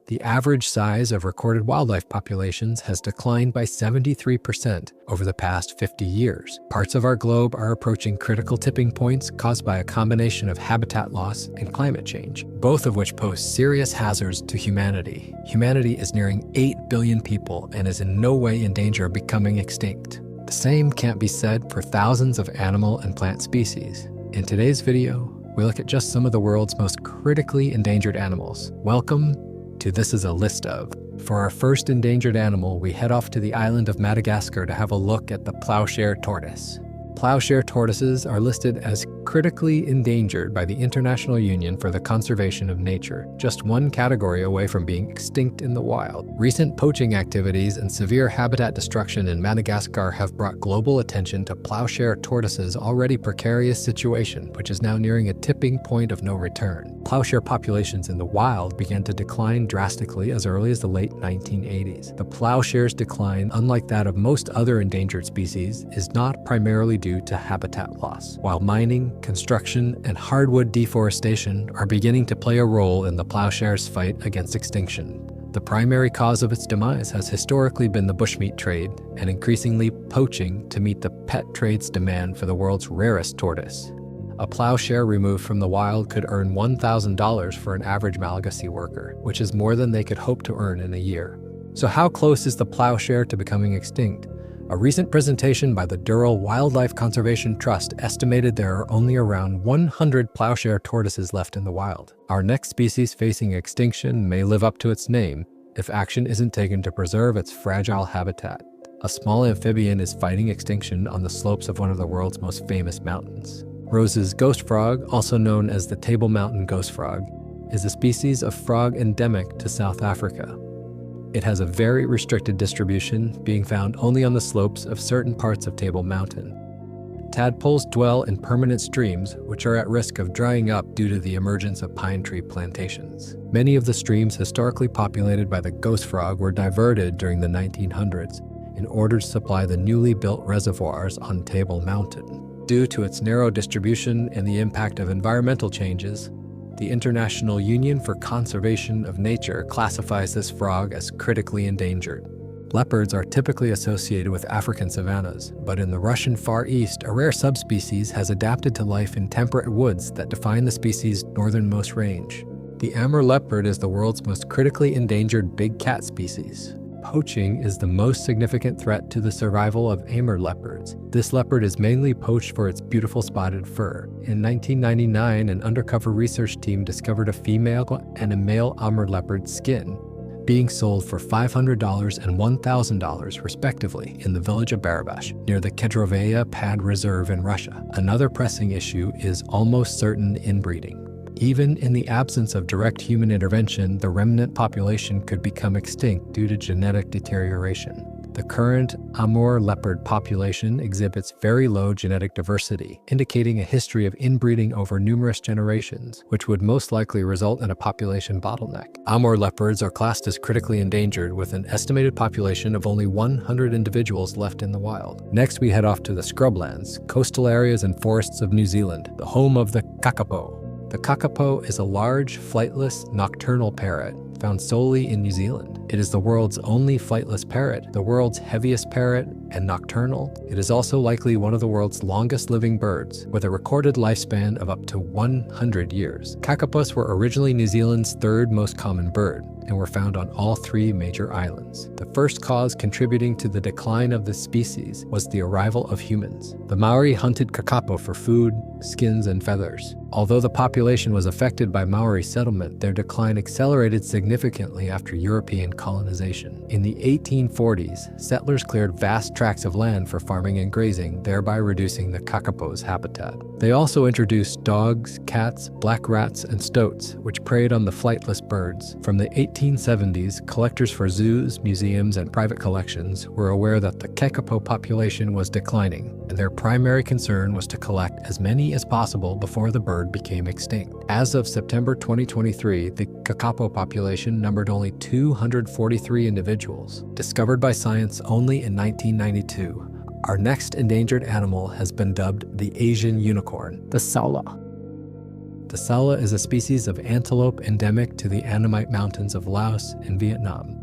The average size of recorded wildlife populations has declined by 73% over the past 50 years. Parts of our globe are approaching critical tipping points caused by a combination of habitat loss and climate change, both of which pose serious hazards to humanity. Humanity is nearing 8 billion people and is in no way in danger of becoming extinct. The same can't be said for thousands of animal and plant species. In today's video, we look at just some of the world's most critically endangered animals. Welcome to This Is a List Of. For our first endangered animal, we head off to the island of Madagascar to have a look at the plowshare tortoise. Plowshare tortoises are listed as critically endangered by the International Union for the Conservation of Nature, just one category away from being extinct in the wild. Recent poaching activities and severe habitat destruction in Madagascar have brought global attention to plowshare tortoises' already precarious situation, which is now nearing a tipping point of no return. Plowshare populations in the wild began to decline drastically as early as the late 1980s. The plowshare's decline, unlike that of most other endangered species, is not primarily due to habitat loss. While mining, construction, and hardwood deforestation are beginning to play a role in the plowshare's fight against extinction, the primary cause of its demise has historically been the bushmeat trade and increasingly poaching to meet the pet trade's demand for the world's rarest tortoise. A plowshare removed from the wild could earn $1,000 for an average Malagasy worker, which is more than they could hope to earn in a year. So how close is the plowshare to becoming extinct? A recent presentation by the Dural Wildlife Conservation Trust estimated there are only around 100 plowshare tortoises left in the wild. Our next species facing extinction may live up to its name if action isn't taken to preserve its fragile habitat. A small amphibian is fighting extinction on the slopes of one of the world's most famous mountains. Rose's ghost frog, also known as the Table Mountain ghost frog, is a species of frog endemic to South Africa. It has a very restricted distribution, being found only on the slopes of certain parts of Table Mountain. Tadpoles dwell in permanent streams, which are at risk of drying up due to the emergence of pine tree plantations. Many of the streams historically populated by the ghost frog were diverted during the 1900s in order to supply the newly built reservoirs on Table Mountain. Due to its narrow distribution and the impact of environmental changes, the International Union for Conservation of Nature classifies this frog as critically endangered. Leopards are typically associated with African savannas, but in the Russian Far East, a rare subspecies has adapted to life in temperate woods that define the species' northernmost range. The Amur leopard is the world's most critically endangered big cat species. Poaching is the most significant threat to the survival of Amur leopards. This leopard is mainly poached for its beautiful spotted fur. In 1999, an undercover research team discovered a female and a male Amur leopard skin being sold for $500 and $1,000 respectively in the village of Barabash, near the Kedrovaya Pad Reserve in Russia. Another pressing issue is almost certain inbreeding. Even in the absence of direct human intervention, the remnant population could become extinct due to genetic deterioration. The current Amur leopard population exhibits very low genetic diversity, indicating a history of inbreeding over numerous generations, which would most likely result in a population bottleneck. Amur leopards are classed as critically endangered, with an estimated population of only 100 individuals left in the wild. Next, we head off to the scrublands, coastal areas and forests of New Zealand, the home of the kakapo. The kakapo is a large, flightless, nocturnal parrot found solely in New Zealand. It is the world's only flightless parrot, the world's heaviest parrot, and nocturnal. It is also likely one of the world's longest living birds, with a recorded lifespan of up to 100 years. Kakapos were originally New Zealand's third most common bird, and were found on all three major islands. The first cause contributing to the decline of this species was the arrival of humans. The Maori hunted kakapo for food, skins, and feathers. Although the population was affected by Maori settlement, their decline accelerated significantly after European colonization. In the 1840s, settlers cleared vast tracts of land for farming and grazing, thereby reducing the kakapo's habitat. They also introduced dogs, cats, black rats, and stoats, which preyed on the flightless birds. From the 1870s, collectors for zoos, museums, and private collections were aware that the kakapo population was declining, and their primary concern was to collect as many as possible before the bird became extinct. As of September 2023, the kakapo population numbered only 243 individuals, discovered by science only in 1992. Our next endangered animal has been dubbed the Asian unicorn, the saula. The saola is a species of antelope endemic to the Annamite Mountains of Laos and Vietnam.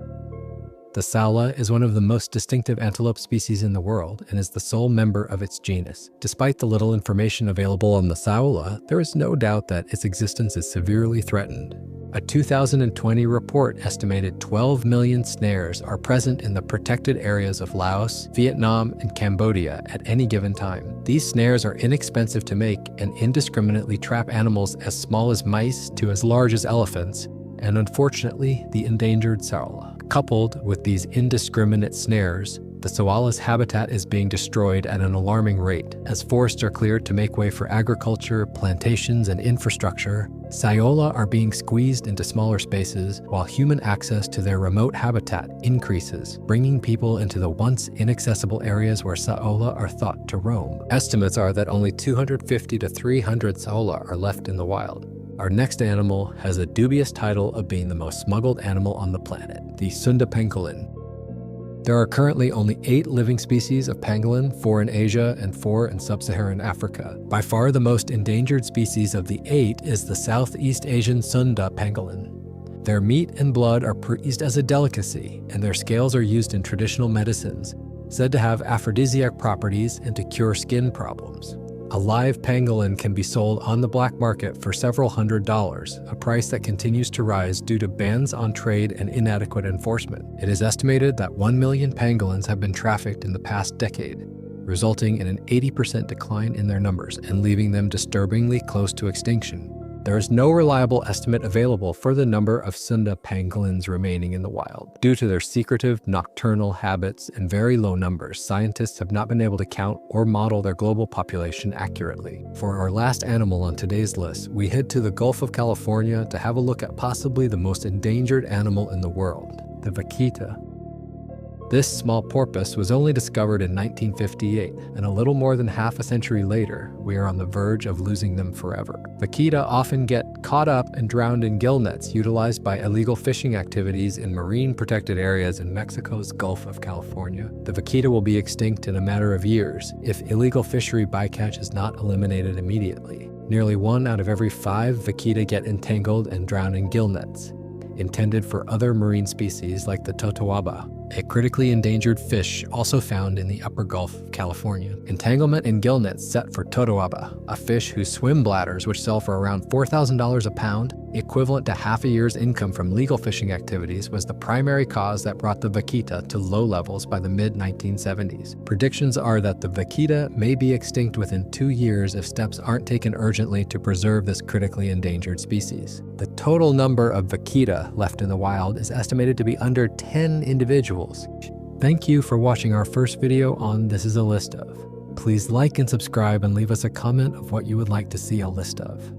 The saola is one of the most distinctive antelope species in the world and is the sole member of its genus. Despite the little information available on the saola, there is no doubt that its existence is severely threatened. A 2020 report estimated 12 million snares are present in the protected areas of Laos, Vietnam, and Cambodia at any given time. These snares are inexpensive to make and indiscriminately trap animals as small as mice to as large as elephants, and unfortunately, the endangered saola. Coupled with these indiscriminate snares, the saola's habitat is being destroyed at an alarming rate. As forests are cleared to make way for agriculture, plantations, and infrastructure, saola are being squeezed into smaller spaces while human access to their remote habitat increases, bringing people into the once inaccessible areas where saola are thought to roam. Estimates are that only 250 to 300 saola are left in the wild. Our next animal has a dubious title of being the most smuggled animal on the planet, the Sunda pangolin. There are currently only 8 living species of pangolin, 4 in Asia and 4 in sub-Saharan Africa. By far the most endangered species of the 8 is the Southeast Asian Sunda pangolin. Their meat and blood are prized as a delicacy, and their scales are used in traditional medicines, said to have aphrodisiac properties and to cure skin problems. A live pangolin can be sold on the black market for several $100s, a price that continues to rise due to bans on trade and inadequate enforcement. It is estimated that 1 million pangolins have been trafficked in the past decade, resulting in an 80% decline in their numbers and leaving them disturbingly close to extinction. There is no reliable estimate available for the number of Sunda pangolins remaining in the wild. Due to their secretive, nocturnal habits and very low numbers, scientists have not been able to count or model their global population accurately. For our last animal on today's list, we head to the Gulf of California to have a look at possibly the most endangered animal in the world, the vaquita. This small porpoise was only discovered in 1958, and a little more than half a century later, we are on the verge of losing them forever. Vaquita often get caught up and drowned in gill nets utilized by illegal fishing activities in marine protected areas in Mexico's Gulf of California. The vaquita will be extinct in a matter of years if illegal fishery bycatch is not eliminated immediately. Nearly 1 out of every 5 vaquita get entangled and drown in gill nets, intended for other marine species like the totoaba, a critically endangered fish also found in the upper Gulf of California. Entanglement in gill nets set for totoaba, a fish whose swim bladders, which sell for around $4,000 a pound, equivalent to half a year's income from legal fishing activities, was the primary cause that brought the vaquita to low levels by the mid-1970s. Predictions are that the vaquita may be extinct within 2 years if steps aren't taken urgently to preserve this critically endangered species. The total number of vaquita left in the wild is estimated to be under 10 individuals. Thank you for watching our first video on This Is a List Of. Please like and subscribe and leave us a comment of what you would like to see a list of.